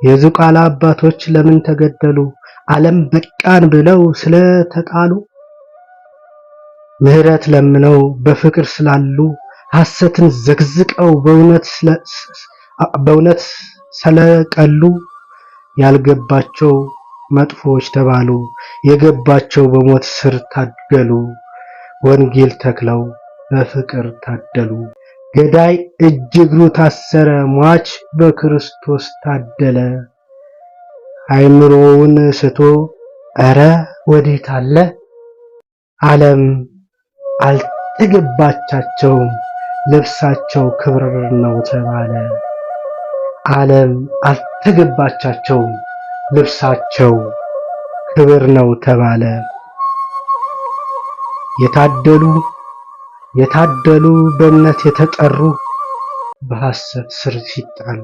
የዝቋላ አባቶች ለምን ተገደሉ? ዓለም በቃን ብለው ስለተጣሉ፣ ምህረት ለምነው በፍቅር ስላሉ፣ ሐሰትን ዘግዝቀው በእውነት ስለቀሉ፣ ያልገባቸው መጥፎች ተባሉ፣ የገባቸው በሞት ስር ታገሉ። ወንጌል ተክለው በፍቅር ታደሉ። ገዳይ እጅ እግሩ ታሰረ፣ ሟች በክርስቶስ ታደለ። አይምሮውን ስቶ ኧረ ወዴት አለ? ዓለም አልተገባቻቸውም፣ ልብሳቸው ክብር ነው ተባለ። ዓለም አልተገባቻቸውም፣ ልብሳቸው ክብር ነው ተባለ። የታደሉ በእምነት የተጠሩ በሐሰት ስር ሲጣሉ፣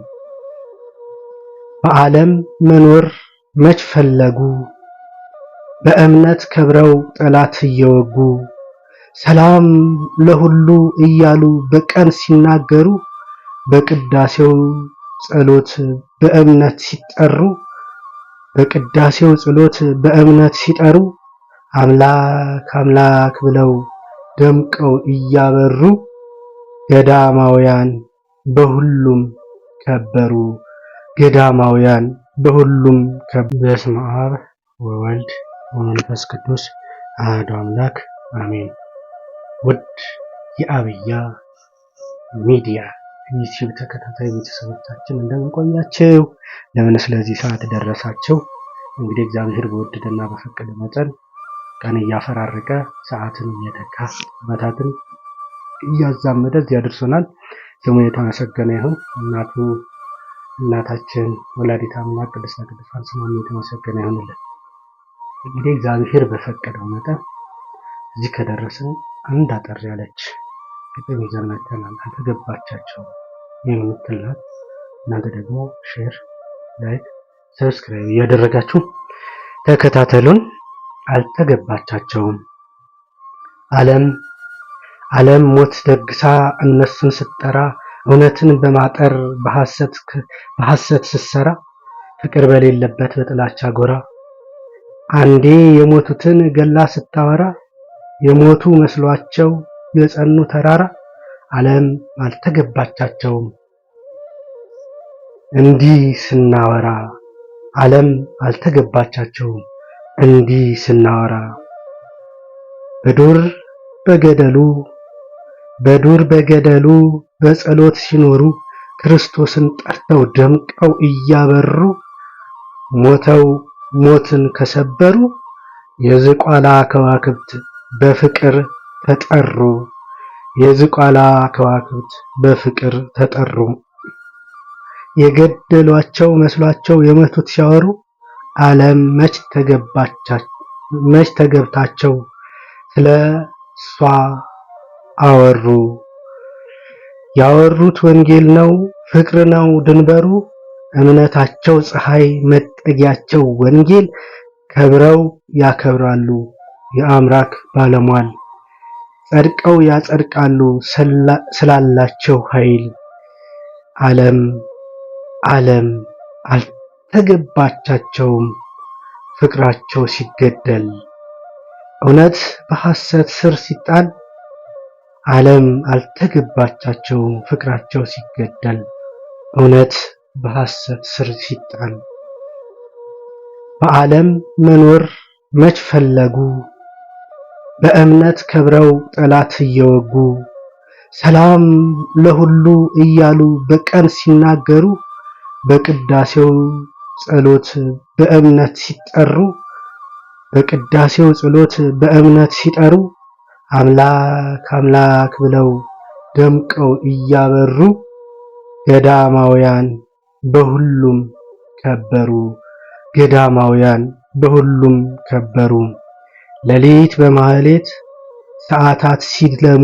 በዓለም መኖር መች ፈለጉ? በእምነት ከብረው ጠላት እየወጉ፣ ሰላም ለሁሉ እያሉ በቀን ሲናገሩ፣ በቅዳሴው ጸሎት በእምነት ሲጠሩ፣ አምላክ አምላክ ብለው ደምቀው እያበሩ፣ ገዳማውያን በሁሉም ከበሩ። በስመ አብ ወወልድ ወመንፈስ ቅዱስ አሐዱ አምላክ አሜን። ውድ የአብያ ሚዲያ ዩቲዩብ ተከታታይ ቤተሰቦቻችን እንደምን ቆያችሁ? ለምን ስለዚህ ሰዓት ደረሳችሁ? እንግዲህ እግዚአብሔር በወደደና በፈቀደ መጠን ቀን እያፈራረቀ ሰዓትን እየተካ ዓመታትን እያዛመደ እዚህ አድርሶናል። ስሙ የተመሰገነ ይሁን። እናታችን ወላዲተ አምላክ ቅድስተ ቅዱሳን ስሟ የተመሰገነ ይሁንልን። እንግዲህ እግዚአብሔር በፈቀደው መጠን እዚህ ከደረስን አንድ አጠር ያለች ግጥም ይዘን መጥተናል። አልተገባቻቸውም የምትል ናት። እናንተ ደግሞ ሼር፣ ላይክ፣ ሰብስክራይብ እያደረጋችሁ ተከታተሉን። አልተገባቻቸውም። ዓለም ሞት ደግሳ እነሱን ስትጠራ፣ እውነትን በማጠር በሐሰት ስትሰራ፣ ፍቅር በሌለበት በጥላቻ ጎራ፣ አንዴ የሞቱትን ገላ ስታወራ፣ የሞቱ መስሏቸው የጸኑ ተራራ፣ ዓለም አልተገባቻቸውም እንዲህ ስናወራ። ዓለም አልተገባቻቸውም እንዲህ ስናወራ። በዱር በገደሉ በጸሎት ሲኖሩ፣ ክርስቶስን ጠርተው ደምቀው እያበሩ፣ ሞትን ከሰበሩ፣ የዝቋላ ከዋክብት በፍቅር ተጠሩ። የገደሏቸው መስሏቸው የሞቱት ሲያወሩ፣ ዓለም መች ተገብታቸው ስለ እሷ አወሩ። ያወሩት ወንጌል ነው ፍቅር ነው ድንበሩ፣ እምነታቸው ፀሐይ መጠጊያቸው ወንጌል፣ ከብረው ያከብራሉ የአምላክ ባለሟል፣ ጸድቀው ያጸድቃሉ ስላላቸው ኃይል። ዓለም አልተገባቻቸውም ፍቅራቸው ሲገደል፣ እውነት በሐሰት ስር ሲጣል። ዓለም አልተገባቻቸውም ፍቅራቸው ሲገደል፣ እውነት በሐሰት ስር ሲጣል። በዓለም መኖር መች ፈለጉ? በእምነት ከብረው ጠላት እየወጉ፣ ሰላም ለሁሉ እያሉ በቀን ሲናገሩ፣ በቅዳሴው ጸሎት በእምነት ሲጠሩ፣ አምላክ አምላክ ብለው ደምቀው እያበሩ፣ ገዳማውያን በሁሉም ከበሩ። ሌሊት በማህሌት ሰዓታት ሲለሙ፣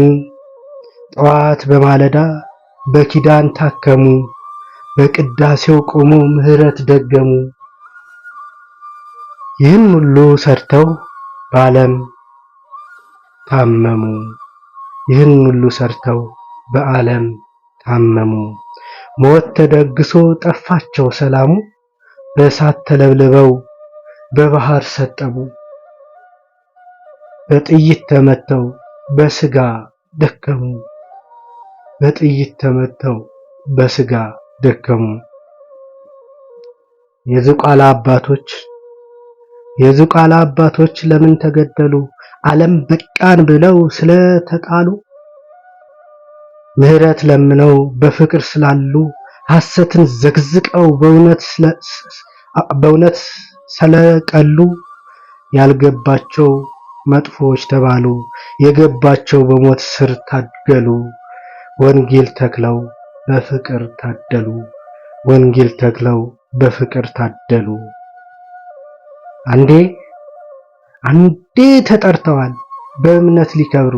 ጠዋት በማለዳ በኪዳን ታከሙ፣ በቅዳሴው ቆመው ምህረት ደገሙ። ይህን ሁሉ ሰርተው በዓለም ታመሙ። ሞት ተደግሶ ጠፋቸው ሰላሙ በእሳት ተለብልበው በባህር ሰጠሙ በጥይት ተመተው በስጋ ደከሙ በጥይት ተመተው በስጋ ደከሙ። የዝቋላ አባቶች ለምን ተገደሉ? ዓለም በቃን ብለው ስለተጣሉ ምህረት ለምነው በፍቅር ስላሉ ሐሰትን ዘግዝቀው በእውነት ስለቀሉ ያልገባቸው መጥፎች ተባሉ የገባቸው በሞት ስር ታገሉ። ወንጌል ተክለው በፍቅር ታደሉ ወንጌል ተክለው በፍቅር ታደሉ። አንዴ ተጠርተዋል በእምነት ሊከብሩ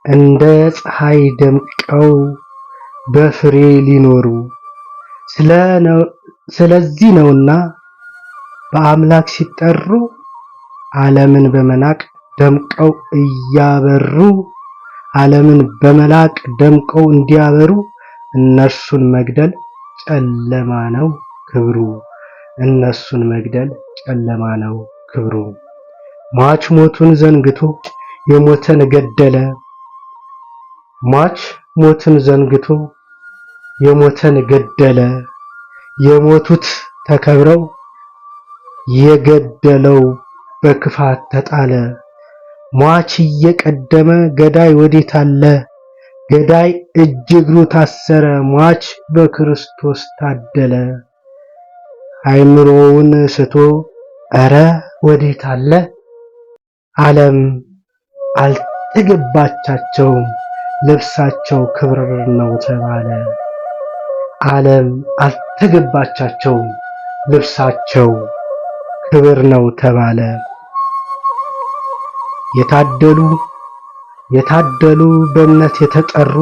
እንደ ፀሐይ ደምቀው በፍሬ ሊኖሩ ስለዚህ ነውና በአምላክ ሲጠሩ ዓለምን በመናቅ ደምቀው እያበሩ ዓለምን በመላቅ ደምቀው እንዲያበሩ እነርሱን መግደል ጨለማ ነው ክብሩ እነሱን መግደል ጨለማ ነው ክብሩ። ሟች ሞቱን ዘንግቶ የሞተን ገደለ ሟች ሞትን ዘንግቶ የሞተን ገደለ የሞቱት ተከብረው የገደለው በክፋት ተጣለ። ሟች እየቀደመ ገዳይ ወዴት አለ? ገዳይ እጅ እግሩ ታሰረ ሟች በክርስቶስ ታደለ። አይምሮውን ስቶ ኧረ ወዴት አለ? ዓለም አልተገባቻቸውም ልብሳቸው ክብር ነው ተባለ። ዓለም አልተገባቻቸውም ልብሳቸው ክብር ነው ተባለ። የታደሉ በእምነት የተጠሩ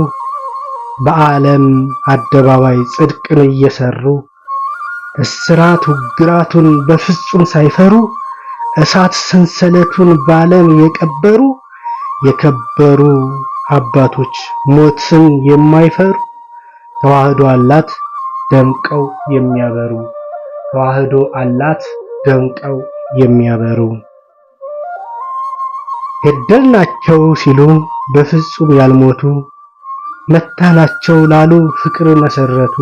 በዓለም አደባባይ ጽድቅን እየሰሩ እስራት ውግራቱን በፍጹም ሳይፈሩ እሳት ሰንሰለቱን በዓለም የቀበሩ የከበሩ አባቶች ሞትን የማይፈሩ ተዋህዶ አላት ደምቀው የሚያበሩ ተዋህዶ አላት ደምቀው የሚያበሩ። ገደልናቸው ሲሉ በፍጹም ያልሞቱ መታናቸው ላሉ ፍቅር መሰረቱ።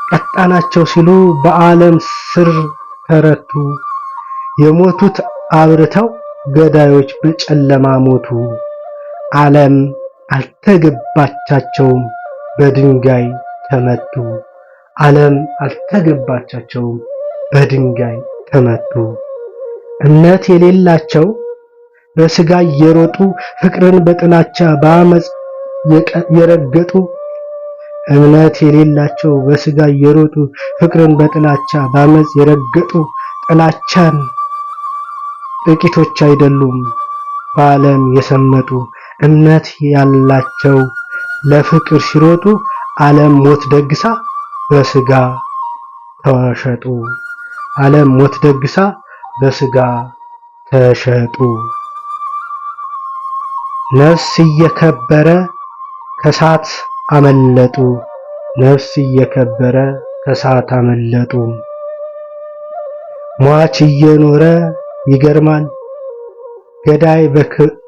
ቀጣናቸው ሲሉ በዓለም ስር ተረቱ። የሞቱት አብርተው ገዳዮች በጨለማ ሞቱ። ዓለም አልተገባቻቸውም በድንጋይ ተመቱ። ዓለም አልተገባቻቸውም በድንጋይ ተመቱ። እምነት የሌላቸው በስጋ እየሮጡ ፍቅርን በጥላቻ በአመጽ የረገጡ እምነት የሌላቸው በስጋ እየሮጡ ፍቅርን በጥላቻ በአመጽ የረገጡ ጥላቻን ጥቂቶች አይደሉም በዓለም የሰመጡ። እምነት ያላቸው ለፍቅር ሲሮጡ ዓለም ሞት ደግሳ በስጋ ተሸጡ። ዓለም ሞት ደግሳ በስጋ ተሸጡ። ነፍስ እየከበረ ከሳት አመለጡ። ነፍስ እየከበረ ከሳት አመለጡ። ሟች እየኖረ ይገርማል ገዳይ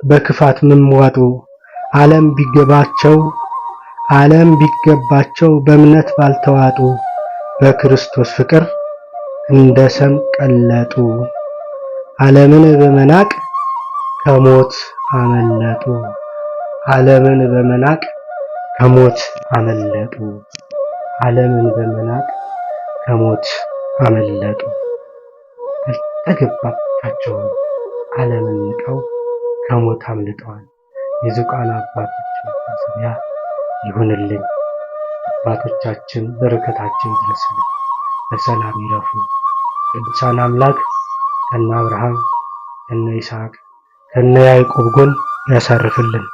በክፋት መሟጡ። ዓለም ቢገባቸው በእምነት ባልተዋጡ በክርስቶስ ፍቅር እንደ ሰም ቀለጡ። ዓለምን በመናቅ ከሞት አመለጡ። ዓለምን በመናቅ ከሞት አመለጡ። ዓለምን በመናቅ ከሞት አመለጡ። አልተገባቻቸውም ዓለምን ንቀው ከሞት አምልጠዋል። የዝቋላ አባቶች መታሰቢያ ይሁንልን። አባቶቻችን በረከታችን ይድረስልን። በሰላም ይረፉ። ቅዱሳን አምላክ ከነ አብርሃም ከነ ይስሐቅ ከነ ያዕቆብ ጎን ያሳርፍልን።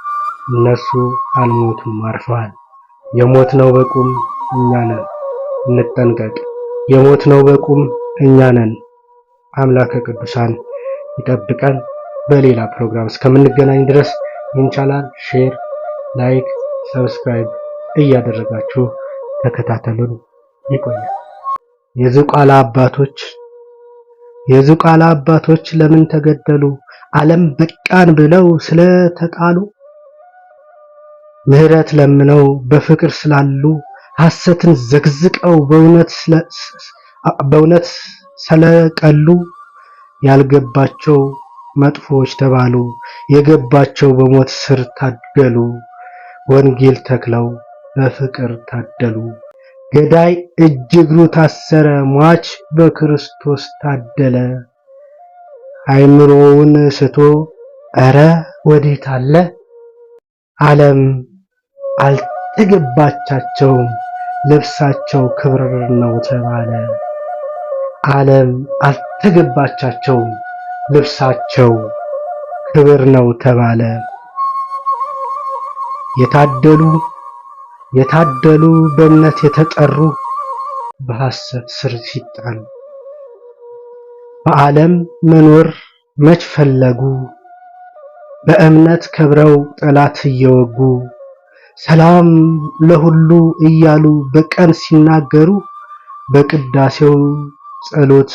እነሱ አልሞቱም አርፈዋል። የሞትነው በቁም እኛ ነን፣ እንጠንቀቅ። የሞትነው በቁም እኛ ነን። አምላከ ቅዱሳን ይጠብቀን። በሌላ ፕሮግራም እስከምንገናኝ ድረስ ይህን ቻናል ሼር፣ ላይክ፣ ሰብስክራይብ እያደረጋችሁ ተከታተሉን። ይቆያል። የዝቋላ አባቶች ለምን ተገደሉ? ዓለም በቃን ብለው ስለተጣሉ፣ ምህረት ለምነው በፍቅር ስላሉ፣ ሐሰትን ዘግዝቀው በእውነት ስለቀሉ፣ ያልገባቸው መጥፎዎች ተባሉ፣ የገባቸው በሞት ስር ታገሉ። ወንጌል ተክለው በፍቅር ታደሉ። ገዳይ እጅ እግሩ ታሰረ፣ ሟች በክርስቶስ ታደለ። አይምሮውን ስቶ ኧረ ወዴት አለ? ዓለም አልተገባቻቸውም፣ ልብሳቸው ክብር ነው ተባለ። ዓለም አልተገባቻቸውም፣ ልብሳቸው ክብር ነው ተባለ። የታደሉ በእምነት የተጠሩ በሐሰት ስር ሲጣሉ፣ በዓለም መኖር መች ፈለጉ? በእምነት ከብረው ጠላት እየወጉ፣ ሰላም ለሁሉ እያሉ በቀን ሲናገሩ፣ በቅዳሴው ጸሎት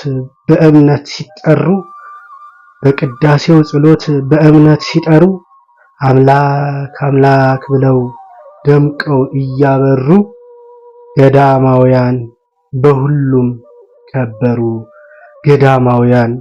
በእምነት ሲጠሩ፣ አምላክ አምላክ ብለው ደምቀው እያበሩ፣ ገዳማውያን በሁሉም ከበሩ። ገዳማውያን